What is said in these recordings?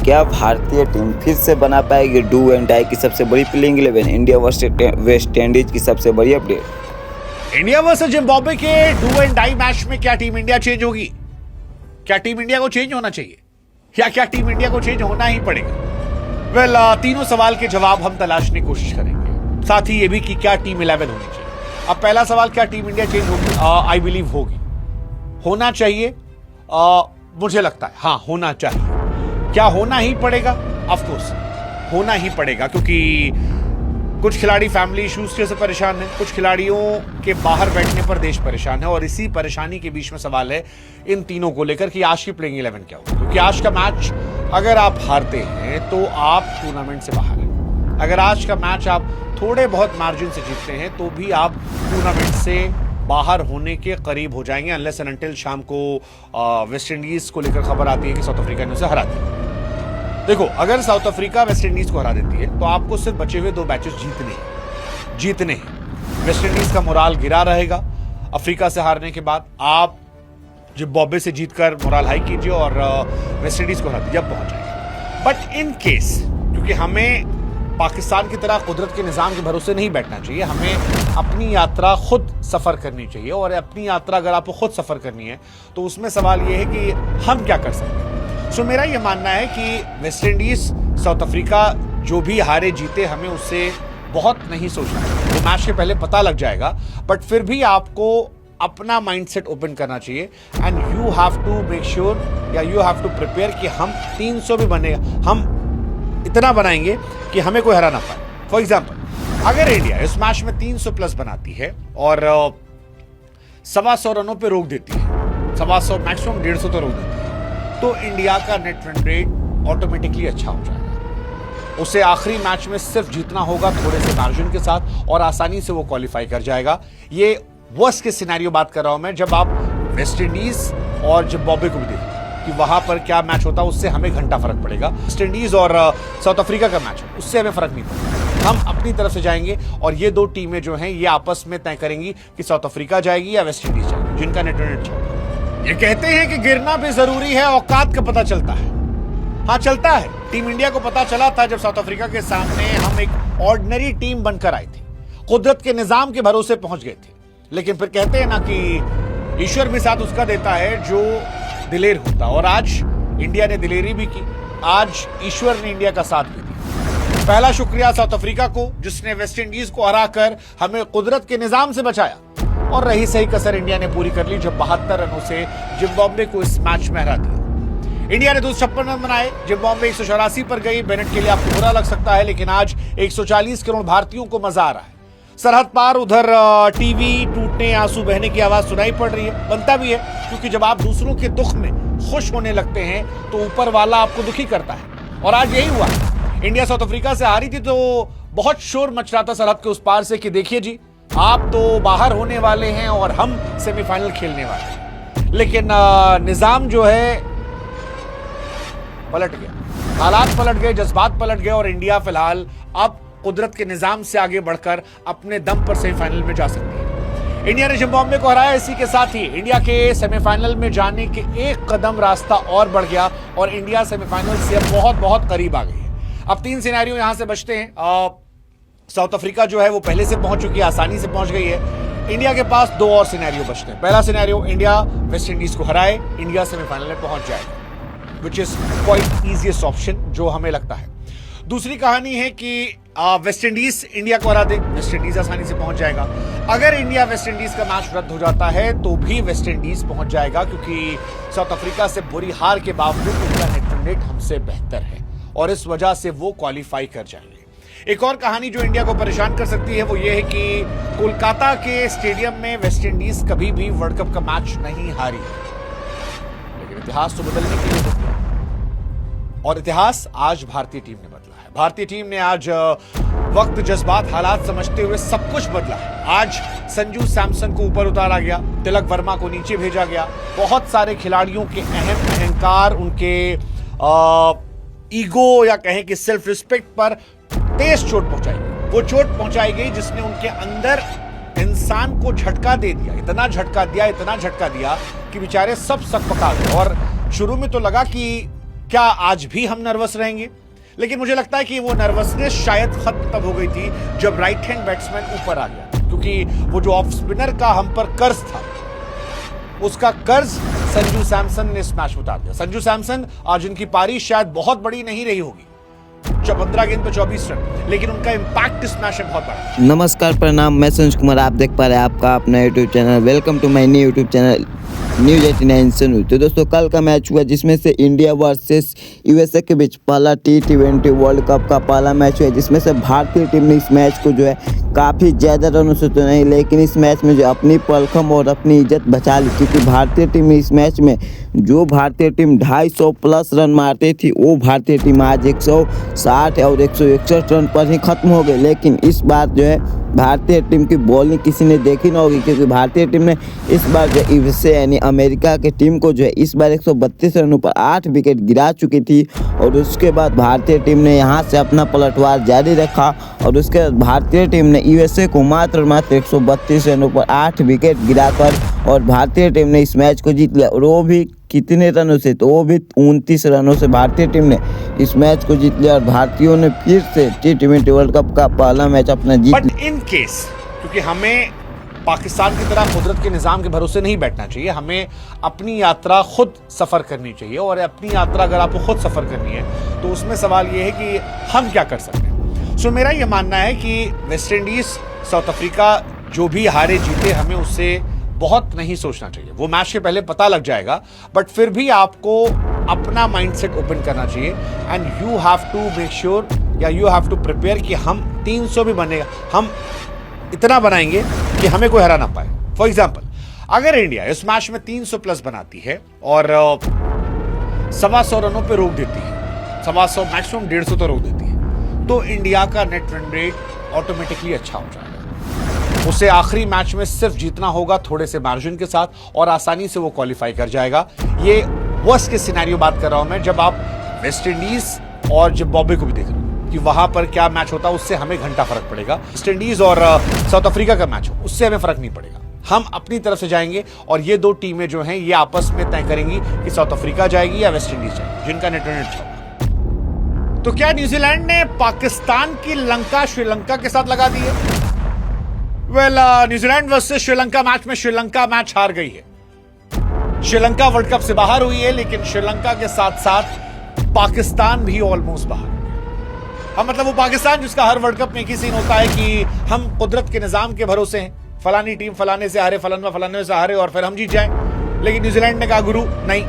क्या भारतीय टीम फिर से बना पाएगी डू एंड डाई की सबसे बड़ी playing 11? India versus West Indies की सबसे बड़ी अपडेट। इंडिया वर्सेस जिम्बाब्वे के डू एंड डाई मैच में क्या टीम इंडिया चेंज होगी? क्या टीम इंडिया को चेंज होना चाहिए या क्या टीम इंडिया को चेंज होना ही पड़ेगा? तीनों सवाल के जवाब हम तलाशने की कोशिश करेंगे, साथ ही ये भी कि क्या टीम 11 होनी चाहिए। अब पहला सवाल, क्या टीम इंडिया चेंज होगी? आई बिलीव होगी, होना चाहिए। मुझे लगता है हाँ होना चाहिए। क्या होना ही पड़ेगा? ऑफ कोर्स होना ही पड़ेगा, क्योंकि कुछ खिलाड़ी फैमिली इश्यूज से परेशान हैं, कुछ खिलाड़ियों के बाहर बैठने पर देश परेशान है, और इसी परेशानी के बीच में सवाल है इन तीनों को लेकर कि आज की प्लेइंग 11 क्या होगी। क्योंकि आज का मैच अगर आप हारते हैं तो आप टूर्नामेंट से बाहर हैं। अगर आज का मैच आप थोड़े बहुत मार्जिन से जीतते हैं तो भी आप टूर्नामेंट से बाहर होने के करीब हो जाएंगे, अनलेस एंड अनटिल शाम को वेस्ट इंडीज को लेकर खबर आती है कि साउथ अफ्रीका ने उसे हरा दिया। देखो, अगर साउथ अफ्रीका वेस्ट इंडीज को हरा देती है तो आपको सिर्फ बचे हुए 2 मैचेस जीतने हैं। वेस्ट इंडीज का मोराल गिरा रहेगा। अफ्रीका से हारने के बाद आप जिम्बाब्वे से जीतकर मोराल हाई कीजिए और वेस्ट इंडीज को हरा दीजिए, अब पहुंच जाएगा। बट इन केस, क्योंकि हमें पाकिस्तान की तरह कुदरत के निजाम के भरोसे नहीं बैठना चाहिए, हमें अपनी यात्रा खुद सफर करनी चाहिए। और अपनी यात्रा अगर आपको खुद सफर करनी है तो उसमें सवाल यह है कि हम क्या कर सकते हैं। सो मेरा यह मानना है कि वेस्ट इंडीज, साउथ अफ्रीका जो भी हारे जीते, हमें उससे बहुत नहीं सोचना चाहिए। वो मैच के पहले पता लग जाएगा, बट फिर भी आपको अपना माइंडसेट ओपन करना चाहिए। And you have to make sure या यू हैव टू प्रिपेयर कि हम 300 भी बनेगा, हम इतना बनाएंगे कि हमें कोई हरा ना पाए। फॉर एग्जाम्पल, अगर इंडिया इस मैच में 300 प्लस बनाती है और 125 रनों पे रोक देती है, 125 मैक्सिमम 150 तो रोक देती है, तो इंडिया का नेट रन रेट ऑटोमेटिकली अच्छा हो जाएगा। उसे आखिरी मैच में सिर्फ जीतना होगा थोड़े से मार्जिन के साथ, और आसानी से वो क्वालिफाई कर जाएगा। ये वर्स्ट के सिनेरियो बात कर रहा हूं मैं, जब आप वेस्ट इंडीज और जिम्बाब्वे को भी देखते कि वहां पर क्या मैच होता है, उससे हमें घंटा फर्क पड़ेगा। वेस्ट इंडीज और साउथ अफ्रीका का मैच है, उससे हमें फर्क नहीं पड़ेगा। हम अपनी तरफ से जाएंगे और ये 2 टीमें जो हैं ये आपस में तय करेंगी कि साउथ अफ्रीका जाएगी या वेस्ट इंडीज जाएगी, जिनका नेट रन अच्छा होगा। ये कहते हैं कि गिरना भी जरूरी है, औकात का पता चलता है। हाँ, चलता है। टीम इंडिया को पता चला था जब साउथ अफ्रीका के सामने हम एक ऑर्डिनरी टीम बनकर आए थे, कुदरत के निजाम के भरोसे पहुंच गए थे। लेकिन फिर कहते हैं ना कि ईश्वर भी साथ उसका देता है जो दिलेर होता, और आज इंडिया ने दिलेरी भी की, आज ईश्वर ने इंडिया का साथ भी दिया। पहला शुक्रिया साउथ अफ्रीका को, जिसने वेस्ट इंडीज को हराकर हमें कुदरत के निजाम से बचाया, और रही सही कसर इंडिया ने पूरी कर ली जब 72 रनों से जिम्बाब्वे को इस मैच में हरा दिया। इंडिया ने 256 रन बनाए, जिम्बाब्वे 184 पर गई। बेनेट के लिए आपको बुरा लग सकता है, लेकिन आज 140 करोड़ भारतीयों को मजा आ रहा है। सरहद पार उधर टीवी टूटने, आंसू बहने की आवाज सुनाई पड़ रही है। बनता भी है, क्योंकि जब आप दूसरों के दुख में खुश होने लगते हैं तो ऊपर वाला आपको दुखी करता है, और आज यही हुआ। इंडिया साउथ अफ्रीका से हारी थी तो बहुत शोर मच रहा था सरहद के उस पार से कि देखिए जी, आप तो बाहर होने वाले हैं और हम सेमीफाइनल खेलने वाले हैं। लेकिन निजाम जो है पलट गया, हालात पलट गए, जज्बात पलट गए, और इंडिया फिलहाल अब कुदरत के निजाम से आगे बढ़कर अपने दम पर सेमीफाइनल में जा सकती है। इंडिया ने जिम्बाब्वे को हराया, इसी के साथ ही इंडिया के सेमीफाइनल में जाने के एक कदम रास्ता और बढ़ गया, और इंडिया सेमीफाइनल से अब बहुत बहुत करीब आ गई है। अब 3 सिनेरियो यहां से बचते हैं। साउथ अफ्रीका जो है वो पहले से पहुंच चुकी है, आसानी से पहुंच गई है। इंडिया के पास 2 और सिनेरियो बचते हैं। पहला सिनेरियो, इंडिया वेस्ट इंडीज को हराए, इंडिया सेमीफाइनल में पहुंच जाएगा, which is quite easiest option जो हमें लगता है। दूसरी कहानी है कि वेस्ट इंडीज इंडिया को हरा दे, वेस्ट इंडीज आसानी से पहुंच जाएगा। अगर इंडिया वेस्ट इंडीज का मैच रद्द हो जाता है तो भी वेस्ट इंडीज पहुंच जाएगा, क्योंकि साउथ अफ्रीका से बुरी हार के बावजूद उनका नेट रन रेट हमसे बेहतर है, और इस वजह से वो क्वालिफाई कर जाएंगे। एक और कहानी जो इंडिया को परेशान कर सकती है वो ये है कि कोलकाता के स्टेडियम में वेस्ट इंडीज कभी भी वर्ल्ड कप का मैच नहीं हारी, लेकिन इतिहास तो बदलने के लिए बदला, और इतिहास आज भारतीय टीम ने बदला है। भारतीय टीम ने आज वक्त, जज्बात, हालात समझते हुए सब कुछ बदला है। आज संजू सैमसन को ऊपर उतारा गया, तिलक वर्मा को नीचे भेजा गया। बहुत सारे खिलाड़ियों के अहंकार, उनके ईगो या कहें कि सेल्फ रिस्पेक्ट पर तेज चोट पहुंचाई गई। वो चोट पहुंचाई गई जिसने उनके अंदर इंसान को झटका दे दिया, इतना झटका दिया कि बेचारे सब सकपका गए। और शुरू में तो लगा कि क्या आज भी हम नर्वस रहेंगे? लेकिन मुझे लगता है कि वो नर्वसनेस शायद खत्म तब हो गई थी जब राइट हैंड बैट्समैन ऊपर आ गया, क्योंकि वो जो ऑफ स्पिनर का हम पर कर्ज था, उसका कर्ज संजू सैमसन ने इस मैच में उतार दिया। संजू सैमसन आज उनकी पारी शायद बहुत बड़ी नहीं रही होगी, 15 गेंद पे 24 रन, लेकिन उनका इंपैक्ट इस मैच में बहुत बड़ा। नमस्कार, प्रणाम, मैं संजय कुमार, आप देख पा रहे हैं आपका अपना YouTube channel. Welcome to my new YouTube channel news 89 सुनू। तो दोस्तों, कल का मैच हुआ जिसमें से इंडिया वर्सेस यूएसए के बीच पहला T20 वर्ल्ड कप का पहला मैच हुआ, जिसमें से भारतीय टीम ने इस मैच को जो है काफ़ी ज़्यादा रनों से तो नहीं, लेकिन इस मैच में जो अपनी पलखम और अपनी इज्जत बचा ली, क्योंकि भारतीय टीम ने इस मैच में जो भारतीय टीम 250 प्लस रन मारती थी, वो भारतीय टीम आज 160 और 161 रन पर ही खत्म हो गई। लेकिन इस बार जो है भारतीय टीम की बॉलिंग किसी ने देखी ना होगी, क्योंकि भारतीय टीम ने इस बार जो यूएसए यानी अमेरिका की टीम को जो है इस बार 132 रनों पर 8 विकेट गिरा चुकी थी। और उसके बाद भारतीय टीम ने यहां से अपना पलटवार जारी रखा और उसके बाद भारतीय टीम ने यूएसए को मात्र 132 रनों पर 8 विकेट गिराकर और भारतीय टीम ने इस मैच को जीत लिया। और वो भी कितने रनों से? तो वो भी 29 रनों से भारतीय टीम ने इस मैच को जीत लिया और भारतीयों ने फिर से T20 वर्ल्ड कप का पहला मैच अपना जीत लिया। बट इन केस, क्योंकि हमें पाकिस्तान की तरह कुदरत के निज़ाम के भरोसे नहीं बैठना चाहिए, हमें अपनी यात्रा खुद सफ़र करनी चाहिए। और अपनी यात्रा अगर आपको खुद सफ़र करनी है तो उसमें सवाल ये है कि हम क्या कर सकते हैं। सो मेरा ये मानना है कि वेस्ट इंडीज़, साउथ अफ्रीका जो भी हारे जीते, हमें उससे बहुत नहीं सोचना चाहिए। वो मैच के पहले पता लग जाएगा, बट फिर भी आपको अपना माइंडसेट ओपन करना चाहिए and you have to make sure या यू हैव टू प्रिपेयर कि हम 300 भी बनेगा, हम इतना बनाएंगे कि हमें कोई हरा ना पाए। फॉर एग्जाम्पल, अगर इंडिया इस मैच में 300 प्लस बनाती है और 125 रनों पे रोक देती है, 125 मैक्सिमम 150 तो रोक देती है, तो इंडिया का नेट रन रेट ऑटोमेटिकली अच्छा हो जाएगा। उसे आखिरी मैच में सिर्फ जीतना होगा थोड़े से मार्जिन के साथ और आसानी से वो क्वालिफाई कर जाएगा। ये वर्स्ट के सिनेरियो बात कर रहा हूं मैं, जब आप वेस्ट इंडीज और जिम्बाब्वे को भी देख रहे हो कि वहां पर क्या मैच होता है, उससे हमें घंटा फर्क पड़ेगा। वेस्ट इंडीज और साउथ अफ्रीका का मैच हो, उससे हमें फर्क नहीं पड़ेगा। हम अपनी तरफ से जाएंगे और ये दो टीमें जो हैं ये आपस में तय करेंगी कि साउथ अफ्रीका जाएगी या वेस्ट इंडीज जाएगी, जिनका नेट रन अच्छा होगा। तो क्या न्यूजीलैंड ने पाकिस्तान की लंका श्रीलंका के साथ लगा दी है? न्यूजीलैंड वर्सेस श्रीलंका मैच में श्रीलंका मैच हार गई है। श्रीलंका वर्ल्ड कप से बाहर हुई है, लेकिन श्रीलंका के साथ साथ पाकिस्तान भी ऑलमोस्ट बाहर हो गया। हम मतलब वो पाकिस्तान जिसका हर वर्ल्ड कप में एक ही सीन होता है कि हम कुदरत के निजाम के भरोसे हैं, फलानी टीम फलाने से हारे, फलाने से हारे और फिर हम जीत जाएं। लेकिन न्यूजीलैंड ने कहा गुरु नहीं,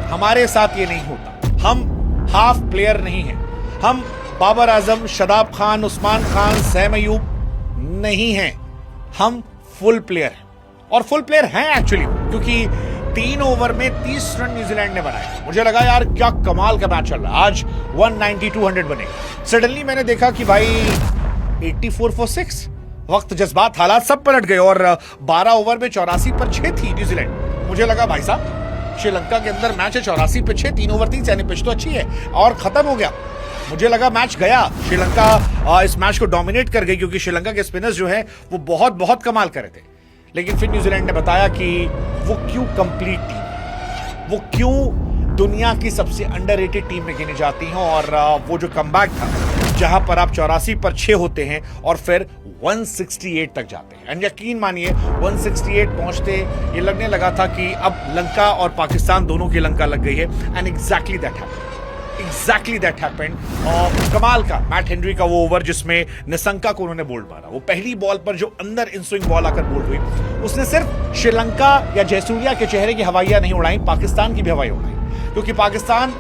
हमारे साथ ये नहीं होता। हम हाफ प्लेयर नहीं हैं, हम बाबर आजम, शदाब खान, उस्मान खान, सैम अयूब नहीं हैं, हम फुल प्लेयर हैं। और फुल प्लेयर हैं एक्चुअली, क्योंकि 3 ओवर में 30 रन न्यूजीलैंड ने बनाए। मुझे लगा यार क्या कमाल का मैच चल रहा है, आज 190-200 बनेगा। सडनली मैंने देखा कि भाई 84 for 6, वक्त, जज्बात, हालात सब पलट गए और 12 ओवर में 84 पर 6 थी न्यूजीलैंड। मुझे लगा भाई साहब श्रीलंका के अंदर मैच है, 84 पे 6, 3 ओवर 3, यानी पिच तो अच्छी है और खत्म हो गया। मुझे लगा मैच गया, श्रीलंका इस मैच को डोमिनेट कर गई, क्योंकि श्रीलंका के स्पिनर्स जो हैं वो बहुत बहुत कमाल कर रहे थे। लेकिन फिर न्यूजीलैंड ने बताया कि वो क्यों कंप्लीट टीम है, वो क्यों दुनिया की सबसे अंडररेटेड टीम में गिनी जाती हैं। और वो जो कमबैक था, जहां पर आप 84 पर 6 होते हैं और फिर 168 तक जाते हैं, एंड यकीन मानिए 168 पहुंचते ये लगने लगा था कि अब लंका और पाकिस्तान दोनों की लंका लग गई है। And exactly that happened. और कमाल का मैट हेनरी का वो ओवर जिसमें निशंका को उन्होंने बोल्ड मारा, वो पहली बॉल पर जो अंदर इन स्विंग बॉल आकर बोल्ड हुई, उसने सिर्फ श्रीलंका या जयसूर्या के चेहरे की हवाइयां नहीं उड़ाई, पाकिस्तान की भी हवाई उड़ाई। क्योंकि पाकिस्तान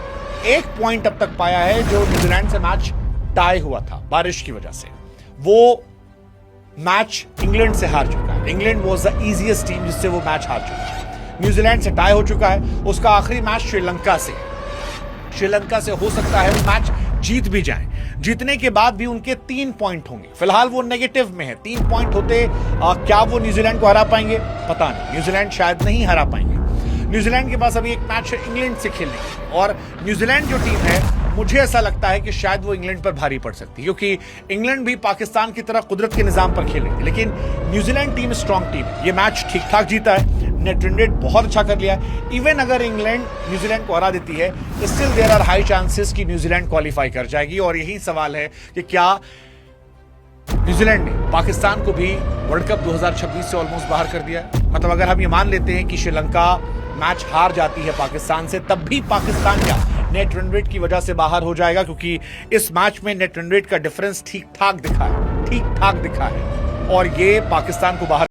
1 पॉइंट अब तक पाया है, जो न्यूजीलैंड से मैच टाई हुआ था बारिश की वजह से। वो मैच इंग्लैंड से हार चुका है। England was the easiest team जिससे वो मैच हार चुका है। न्यूजीलैंड से टाई हो चुका है, उसका आखिरी मैच श्रीलंका से हो सकता है वो मैच जीत भी जाएं। जीतने के बाद भी उनके 3 पॉइंट होंगे। फिलहाल वो नेगेटिव में है, 3 पॉइंट होते क्या वो न्यूजीलैंड को हरा पाएंगे? पता नहीं, न्यूजीलैंड शायद नहीं हरा पाएंगे। न्यूजीलैंड के पास अभी एक मैच है इंग्लैंड से खेलने की, और न्यूजीलैंड जो टीम है मुझे ऐसा लगता है कि शायद वो इंग्लैंड पर भारी पड़ सकती है, क्योंकि इंग्लैंड भी पाकिस्तान की तरह कुदरत के निजाम पर खेल रही थी, लेकिन न्यूजीलैंड टीम स्ट्रांग टीम है। ये मैच ठीक ठाक जीता है, नेट रन रेट बहुत अच्छा कर लिया है। इवन अगर इंग्लैंड न्यूजीलैंड को हरा देती है, still there are high chances कि न्यूजीलैंड क्वालिफाई कर जाएगी। और यही सवाल है कि क्या न्यूजीलैंड ने पाकिस्तान को भी वर्ल्ड कप 2026 से ऑलमोस्ट बाहर कर दिया है। मतलब अगर हम ये मान लेते हैं कि श्रीलंका मैच हार जाती है पाकिस्तान से, तब भी पाकिस्तान क्या नेट रन रेट की वजह से बाहर हो जाएगा, क्योंकि इस मैच में नेट रन रेट का डिफरेंस ठीक ठाक दिखा है और ये पाकिस्तान को बाहर